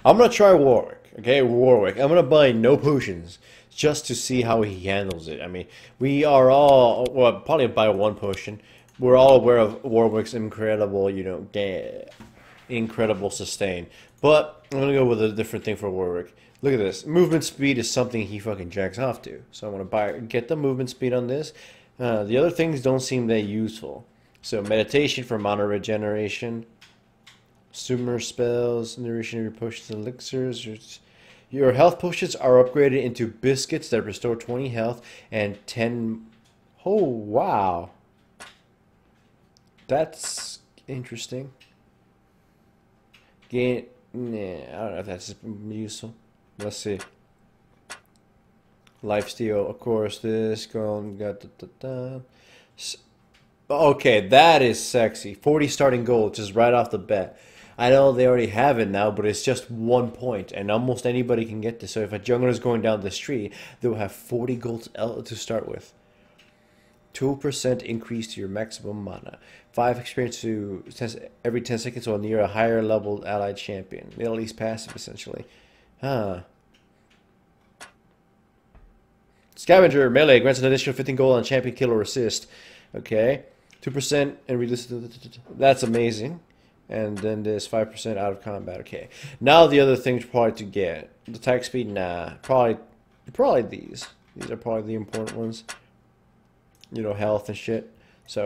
I'm gonna try Warwick. Okay, Warwick. I'm gonna buy no potions just to see how he handles it. I mean, we are all well, probably buy one potion. We're all aware of Warwick's incredible, incredible sustain. But I'm gonna go with a different thing for Warwick. Look at this. Movement speed is something he fucking jacks off to. So I'm gonna get the movement speed on this. The other things don't seem that useful. So meditation for mana regeneration. Sumer spells, nourishing your potions and elixirs. Your health potions are upgraded into biscuits that restore 20 health and 10. Oh, wow. That's interesting. Gain. Nah, I don't know if that's useful. Let's see. Lifesteal, of course. This going got. Okay, that is sexy. 40 starting gold, just right off the bat. I know they already have it now, but it's just 1 point, and almost anybody can get this. So if a jungler is going down the street, they'll have 40 gold to start with. 2% increase to your maximum mana. 5 experience to every 10 seconds while near a higher level allied champion. At least passive, essentially. Huh. Scavenger melee grants an additional 15 gold on champion kill or assist. Okay. 2% and reduce. That's amazing. And then this 5% out of combat. Okay. Now the other things probably to get. The attack speed, nah. Probably these. These are probably the important ones. You know, health and shit. So.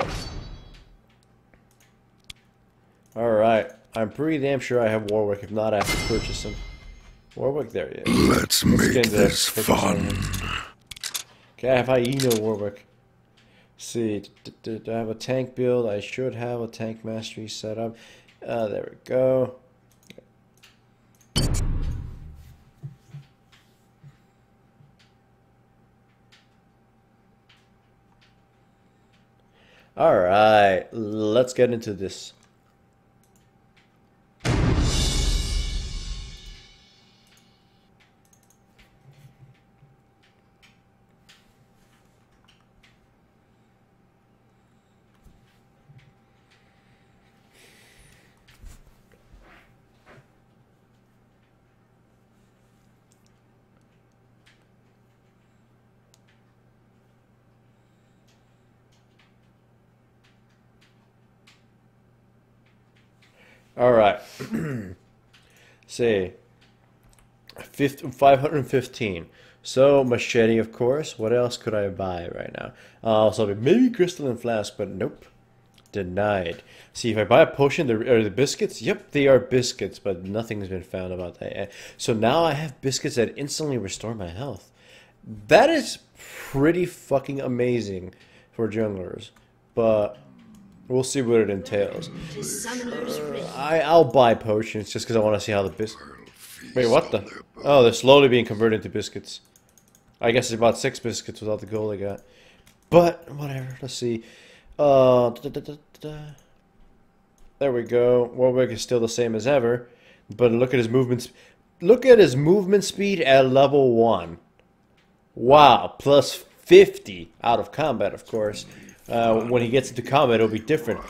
Alright. I'm pretty damn sure I have Warwick. If not, I have to purchase him. Warwick, there he is. Let's make this fun. Okay, I have Hyena Warwick. See, do I have a tank build? I should have a tank mastery set up. There we go. Alright, let's get into this. All right. Say 515. So machete, of course. What else could I buy right now? So maybe crystalline flask, but nope. Denied. See, if I buy a potion, are the biscuits? Yep, they are biscuits, but nothing's been found about that. So now I have biscuits that instantly restore my health. That is pretty fucking amazing for junglers, but we'll see what it entails. I'll buy potions just because I want to see how the biscuits. Wait, what the? Oh, they're slowly being converted into biscuits. I guess it's about 6 biscuits without the gold I got. But whatever. Let's see. There we go. Warwick is still the same as ever, but look at his movements. Look at his movement speed at level 1. Wow, plus 50 out of combat, of course. When he gets into combat, it'll be different.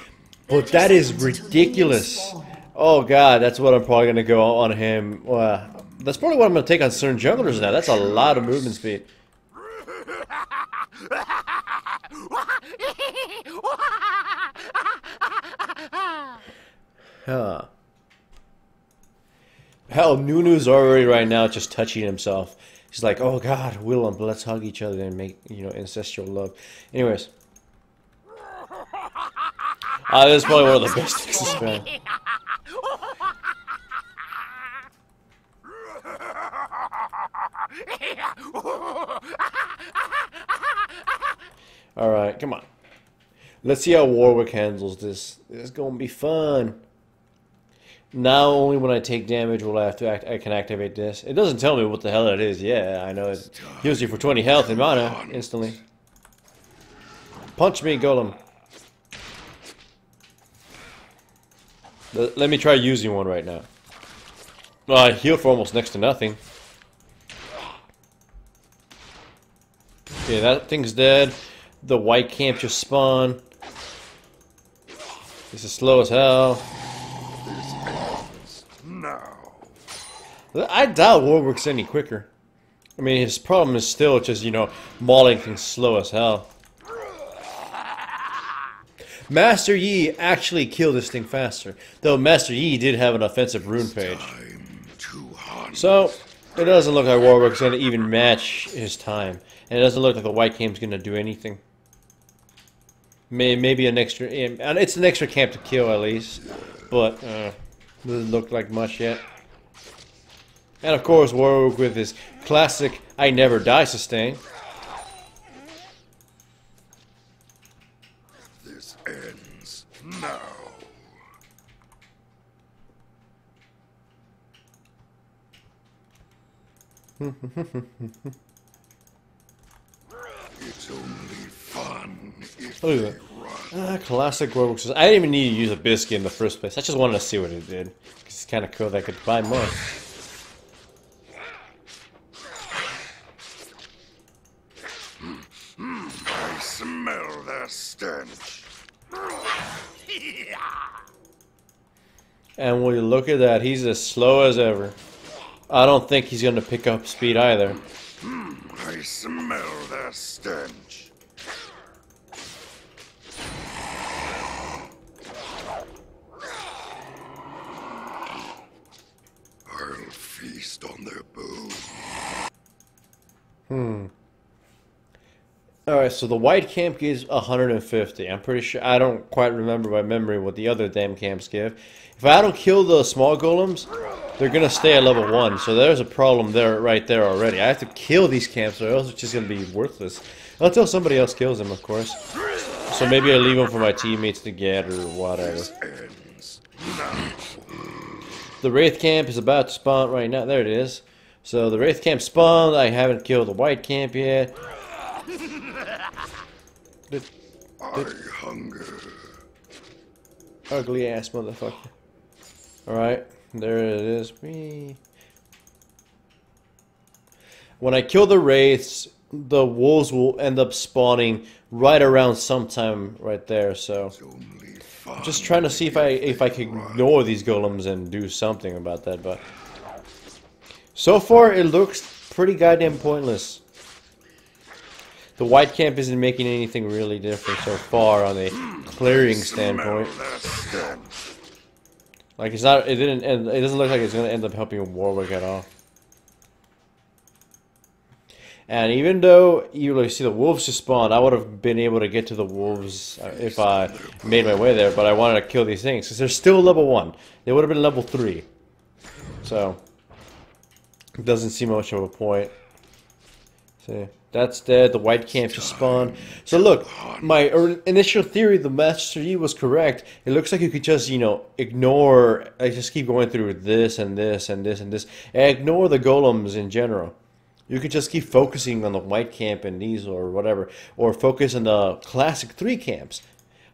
But that is ridiculous. Oh god, that's what I'm probably gonna go on him. That's probably what I'm gonna take on certain junglers now. That's a lot of movement speed. Huh. Hell, Nunu's already right now just touching himself. He's like, oh god, Willem, let's hug each other and make, ancestral love. Anyways. This is probably one of the best things to spend. Alright, come on. Let's see how Warwick handles this. This is gonna be fun. Now only when I take damage will I can activate this. It doesn't tell me what the hell it is. Yeah, I know it heals you for 20 health and mana instantly. Punch me, Golem. Let me try using one right now. I heal for almost next to nothing. Okay, that thing's dead. The white camp just spawned. This is slow as hell. I doubt Warwick's any quicker. I mean, his problem is still just, you know, mauling things slow as hell. Master Yi actually killed this thing faster. Though Master Yi did have an offensive rune page. So, it doesn't look like Warwick's going to even match his time. And it doesn't look like the White Camp's going to do anything. Maybe an extra... And it's an extra camp to kill at least. But, doesn't look like much yet. And of course, Warwick with his classic I never die sustain. This ends now. It's only fun if Look they at run. that. Classic Warwick says, I didn't even need to use a biscuit in the first place. I just wanted to see what it did. It's kind of cool that I could buy more. I smell their stench. And when you look at that, he's as slow as ever. I don't think he's going to pick up speed either. I smell their stench. I'll feast on their bones. Alright, so the white camp gives 150. I'm pretty sure, I don't quite remember by memory what the other damn camps give. If I don't kill the small golems, they're going to stay at level 1. So there's a problem there, right there already. I have to kill these camps or else it's just going to be worthless. Until somebody else kills them, of course. So maybe I leave them for my teammates to get or whatever. Ends now. The Wraith camp is about to spawn right now. There it is. So the Wraith camp spawned. I haven't killed the white camp yet. I hunger. Ugly ass motherfucker. Alright, there it is. When I kill the Wraiths, the wolves will end up spawning right around sometime right there, so It's only fun. I'm just trying to see if I can ignore these golems and do something about that, but so far it looks pretty goddamn pointless. The white camp isn't making anything really different so far on a clearing standpoint. Their stench. Like it's not, it doesn't look like it's gonna end up helping Warwick at all. And even though you see the wolves just spawned, I would have been able to get to the wolves if I made my way there. But I wanted to kill these things because they're still level 1. They would have been level 3. So it doesn't seem much of a point. See, that's dead. The white camp just spawned. So look, my initial theory, the Master Yi was correct. It looks like you could just, you know, ignore. I just keep going through this and this and this and this, and ignore the golems in general. You could just keep focusing on the white camp and these or whatever, or focus on the classic 3 camps.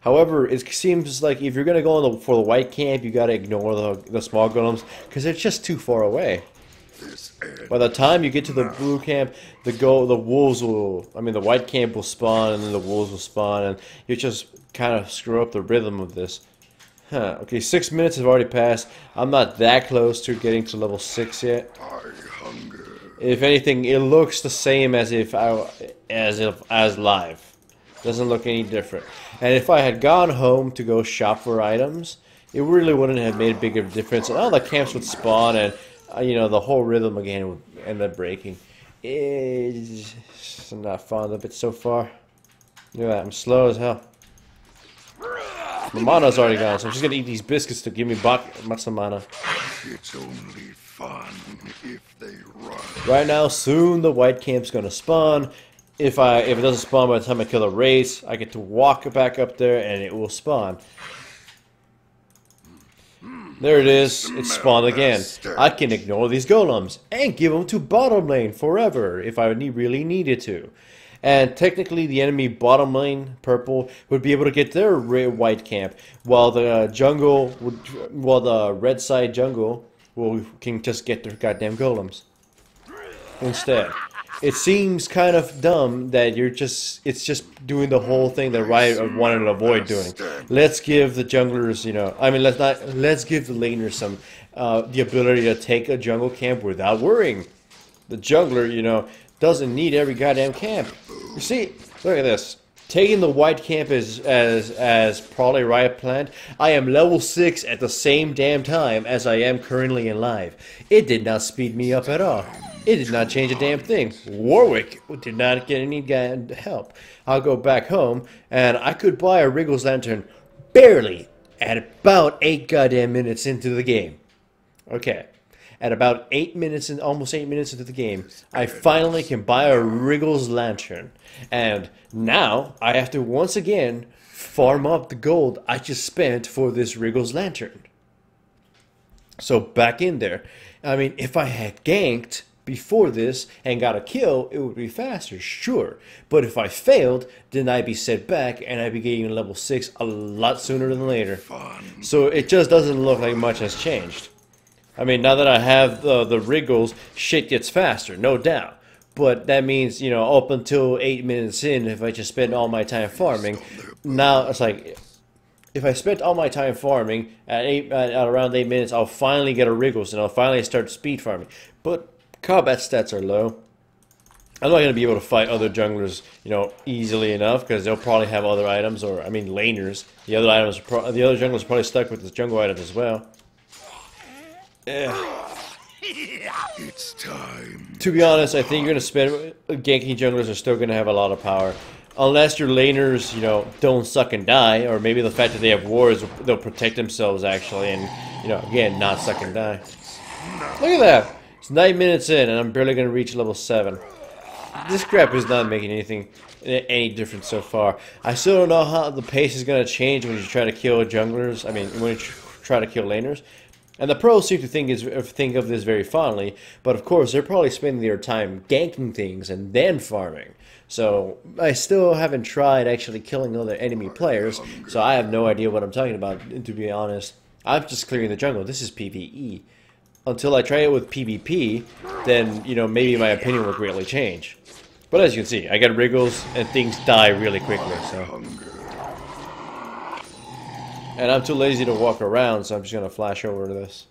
However, it seems like if you're gonna go for the white camp, you gotta ignore the small golems because they're just too far away. This ends. By the time you get to the blue camp, the wolves will, I mean the white camp will spawn and then the wolves will spawn and you just kind of screw up the rhythm of this. Huh, okay, 6 minutes have already passed. I'm not that close to getting to level 6 yet. I hunger. If anything, it looks the same as as live. Doesn't look any different. And if I had gone home to go shop for items, it really wouldn't have made a big of a difference. And all the camps would spawn and you know, the whole rhythm again would end up breaking. It's not fond of it so far. Look at that, I'm slow as hell. My mana's already gone, so I'm just gonna eat these biscuits to give me much mana. It's only fun if they run. Right now, soon the white camp's gonna spawn. If it doesn't spawn by the time I kill a race, I get to walk back up there and it will spawn. There it is. It spawned again. I can ignore these golems and give them to bottom lane forever if I really needed to. And technically, the enemy bottom lane purple would be able to get their white camp, while the the red side jungle can just get their goddamn golems instead. It seems kind of dumb that it's just doing the whole thing that Riot wanted to avoid doing. Let's give the junglers, you know, I mean, let's give the laners some the ability to take a jungle camp without worrying. The jungler, you know, doesn't need every goddamn camp. You see, look at this. Taking the white camp as probably right planned, I am level 6 at the same damn time as I am currently in live. It did not speed me up at all. It did not change a damn thing. Warwick did not get any help. I'll go back home, and I could buy a Wriggles Lantern barely at about 8 goddamn minutes into the game. Okay. At about 8 minutes, almost 8 minutes into the game, I finally can buy a Wriggles Lantern. And now, I have to once again farm up the gold I just spent for this Wriggles Lantern. So back in there. I mean, if I had ganked before this and got a kill, it would be faster, sure. But if I failed, then I'd be set back and I'd be getting level 6 a lot sooner than later. So it just doesn't look like much has changed. I mean, now that I have the Wriggles, shit gets faster, no doubt. But that means, you know, up until 8 minutes in, if I just spend all my time farming, now it's like, if I spent all my time farming at around 8 minutes, I'll finally get a Wriggles and I'll finally start speed farming. But combat stats are low. I'm not going to be able to fight other junglers, you know, easily enough because they'll probably have other items, or I mean laners. The other junglers are probably stuck with the jungle items as well. It's time. To be honest, I think you're going to spend... Ganking junglers are still going to have a lot of power. Unless your laners, you know, don't suck and die. Or maybe the fact that they have wards, they'll protect themselves, actually. And, you know, again, not suck and die. Look at that! It's 9 minutes in, and I'm barely going to reach level 7. This crap is not making any difference so far. I still don't know how the pace is going to change when you try to kill junglers. I mean, when you try to kill laners. And the pros seem to think of this very fondly, but of course they're probably spending their time ganking things and then farming. So I still haven't tried actually killing other enemy players, so I have no idea what I'm talking about, to be honest. I'm just clearing the jungle. This is PvE. Until I try it with PvP, then, you know, maybe my opinion will greatly change. But as you can see, I get Wriggles and things die really quickly, so... And I'm too lazy to walk around, so I'm just going to flash over to this.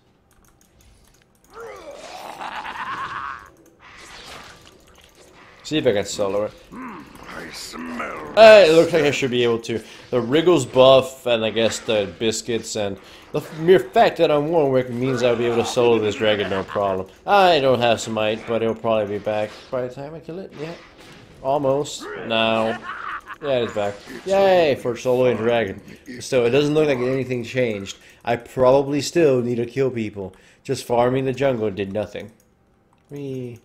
See if I can solo it. I smell. It looks like I should be able to. The Wriggles buff, and I guess the biscuits, and the mere fact that I'm Warwick means I'll be able to solo this dragon no problem. I don't have Smite, but it'll probably be back by the time I kill it. Yeah. Almost. No. Yeah, it's back. Yay, for soloing dragon. Still, it doesn't look like anything changed. I probably still need to kill people. Just farming the jungle did nothing. Whee.